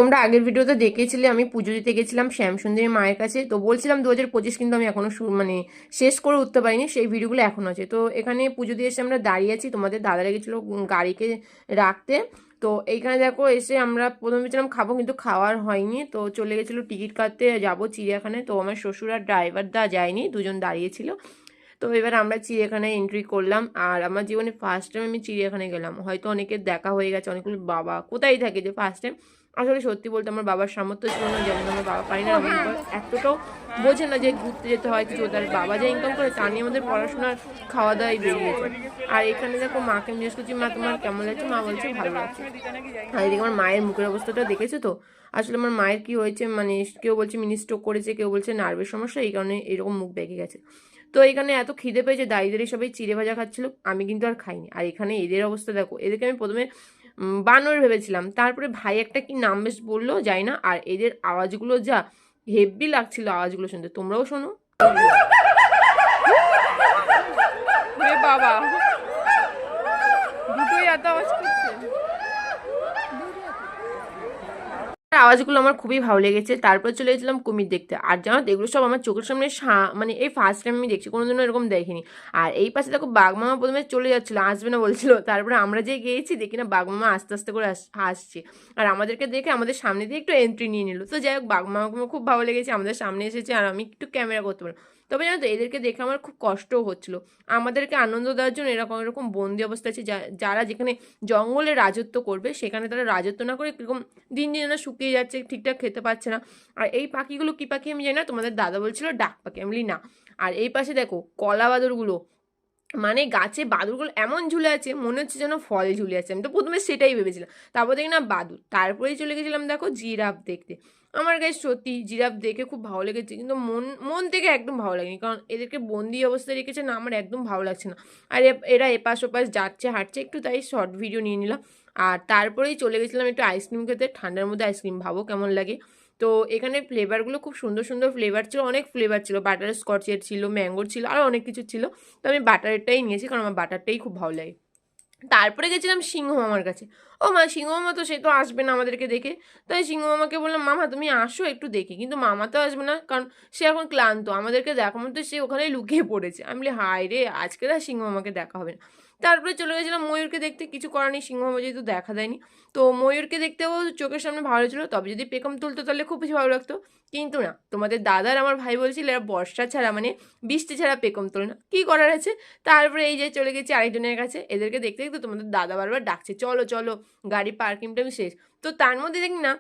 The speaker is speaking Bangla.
তোমরা আগের ভিডিওতে দেখেছিলে আমি পুজো দিতে গেছিলাম শ্যামসুন্দরী মায়ের কাছে। তো বলছিলাম 2025 কিন্তু আমি এখনো মানে শেষ করে উঠতে পারিনি, সেই ভিডিওগুলো এখন আছে। তো এখানে পুজো দিয়ে এসে আমরা দাঁড়িয়ে আছি, তোমাদের দাদা লেগেছিলো গাড়িকে রাখতে। তো এইখানে দেখো এসে আমরা প্রথমে ভেবেছিলাম খাবো, কিন্তু খাওয়ার হয়নি। তো চলে গেছিলো টিকিট কাটতে, যাবো চিড়িয়াখানায়। তো আমার শ্বশুর আর ড্রাইভার দা যায়নি, দুজন দাঁড়িয়েছিল। তো এবার আমরা চিড়িয়াখানায় এন্ট্রি করলাম, আর আমার জীবনে ফার্স্ট টাইম আমি চিড়িয়াখানায় গেলাম। হয়তো অনেকের দেখা হয়ে গেছে, অনেকগুলো বাবা কোথায় থাকে যে ফার্স্ট টাইম। আসলে সত্যি বলতে আমার বাবার সামর্থ্য ছিল না, যেমন আমার বাবা পারি না, আমার বাবা এতটাও বোঝে না যে ঘুরতে যেতে হয় কিছু। তার বাবা যা ইনকাম করে তা নিয়ে আমাদের পড়াশোনার খাওয়া দাওয়াই বেরিয়েছে। আর এখানে দেখো মাকে আমি জিজ্ঞেস করছি, মা তোমার কেমন লাগছে? মা বলছে ভালো লাগছে। আর এদিকে আমার মায়ের মুখের অবস্থাটা দেখেছো তো। আসলে আমার মায়ের কি হয়েছে, মানে কেউ বলছে মিনি স্ট্রোক করেছে, কেউ বলছে নার্ভের সমস্যা, এই কারণে এরকম মুখ বেঁকে গেছে। তো এখানে এত খিদে পেয়েছে, দাঁড়িয়ে সবাই চিড়ে ভাজা খাচ্ছিল, আমি কিন্তু আর খাইনি। আর এখানে এদের অবস্থা দেখো, এদেরকে আমি প্রথমে বানর ভেবেছিলাম, তারপরে ভাই একটা কি নাম বেশ বললো যাই না। আর এদের আওয়াজগুলো যা হেভি লাগছিল আওয়াজগুলো শুনতে, তোমরাও শোনো। বাবা দুটোই এত আওয়াজ করছে। আওয়াজগুলো আমার খুবই ভালো লেগেছে। তারপর চলে গেছিলাম কুমির দেখতে। আর জানো তো, এগুলো সব আমার চোখের সামনে মানে এই ফার্স্ট টাইম আমি দেখছি, কোনোদিনও এরকম দেখিনি। আর এই পাশে দেখো বাঘমামা প্রথমে চলে যাচ্ছিল, আসবে না বলছিল। তারপরে আমরা যে গিয়েছি দেখি না বাঘমামা আস্তে আস্তে করে আসছে। আর আমাদেরকে দেখে আমাদের সামনে দিয়ে একটু এন্ট্রি নিয়ে নিল। তো যাই হোক, বাঘমামাকে আমার খুব ভালো লেগেছে, আমাদের সামনে এসেছে আর আমি একটু ক্যামেরা করতে পারলাম। তবে জানো তো, এদেরকে দেখে আমার খুব কষ্টও হচ্ছিল। আমাদেরকে আনন্দ দেওয়ার জন্য এরকম এরকম বন্দি অবস্থা আছে, যারা যেখানে জঙ্গলে রাজত্ব করবে সেখানে তারা রাজত্ব না করে এরকম দিন দিন যেন শুকিয়ে যাচ্ছে, ঠিকঠাক খেতে পাচ্ছে না। আর এই পাখিগুলো কি পাখি আমি জানি না, তোমাদের দাদা বলছিল ডাক পাখি, আমি বলি না। আর এই পাশে দেখো কলা বাদরগুলো, মানে গাছে বাদুরগুলো এমন ঝুলে আছে মনে হচ্ছে যেন ফল ঝুলে আছে। আমি তো প্রথমে সেটাই ভেবেছিলাম, তারপর দেখি না বাদুর। তারপরেই চলে গেছিলাম দেখো জিরাফ দেখতে। আমার কাছে সত্যি জিরাফ দেখে খুব ভালো লেগেছে, কিন্তু মন মন থেকে একদম ভালো লাগেনি, কারণ এদেরকে বন্দি অবস্থায় রেখেছে না, আমার একদম ভালো লাগছে না। আর এরা এপাশ ওপাশ যাচ্ছে হাঁটছে একটু, তাই শর্ট ভিডিও নিয়ে নিলাম। আর তারপরেই চলে গেছিলাম একটু আইসক্রিম খেতে, ঠান্ডার মধ্যে আইসক্রিম, ভাবো কেমন লাগে। তো এখানে ফ্লেভারগুলো খুব সুন্দর সুন্দর ফ্লেভার ছিল, অনেক ফ্লেভার ছিল, বাটার স্কচের ছিল, ম্যাঙ্গোর ছিল, আরও অনেক কিছু ছিল। তো আমি বাটারটাই নিয়েছি, কারণ আমার বাটারটাই খুব ভালো লাগে। তারপরে গেছিলাম সিংহ মামার কাছে। ও মা, সিংহ মামা তো সে তো আসবে না আমাদেরকে দেখে। তাই সিংহ মামাকে বললাম, মামা তুমি আসো একটু দেখি, কিন্তু মামা তো আসবে না, কারণ সে এখন ক্লান্ত, আমাদেরকে দেখা মতো সে ওখানে লুকিয়ে পড়েছে। আমি বলি হায় রে, আজকে আর সিংহ মামাকে দেখা হবে না। তারপরে চলে গেছিলাম ময়ূরকে দেখতে, কিছু করার নেই, সিংহ মামা যেহেতু দেখা দেয়নি। তো ময়ূরকে দেখতেও চোখের সামনে ভালো ছিল, তবে যদি পেখম তুলতো তাহলে খুব বেশি ভালো লাগতো। কিন্তু না, তোমাদের দাদার আমার ভাই বলছিল এরা বর্ষা ছাড়া মানে বৃষ্টি ছাড়া পেখম তোলে না, কী করার আছে। তারপরে এই যে চলে গেছি আরেকজনের কাছে, এদেরকে দেখতে দেখতে তোমাদের দাদা বারবার ডাকছে চলো চলো, গাড়ি পার্কিং টাইম শেষ। তো তার মধ্যে দেখি না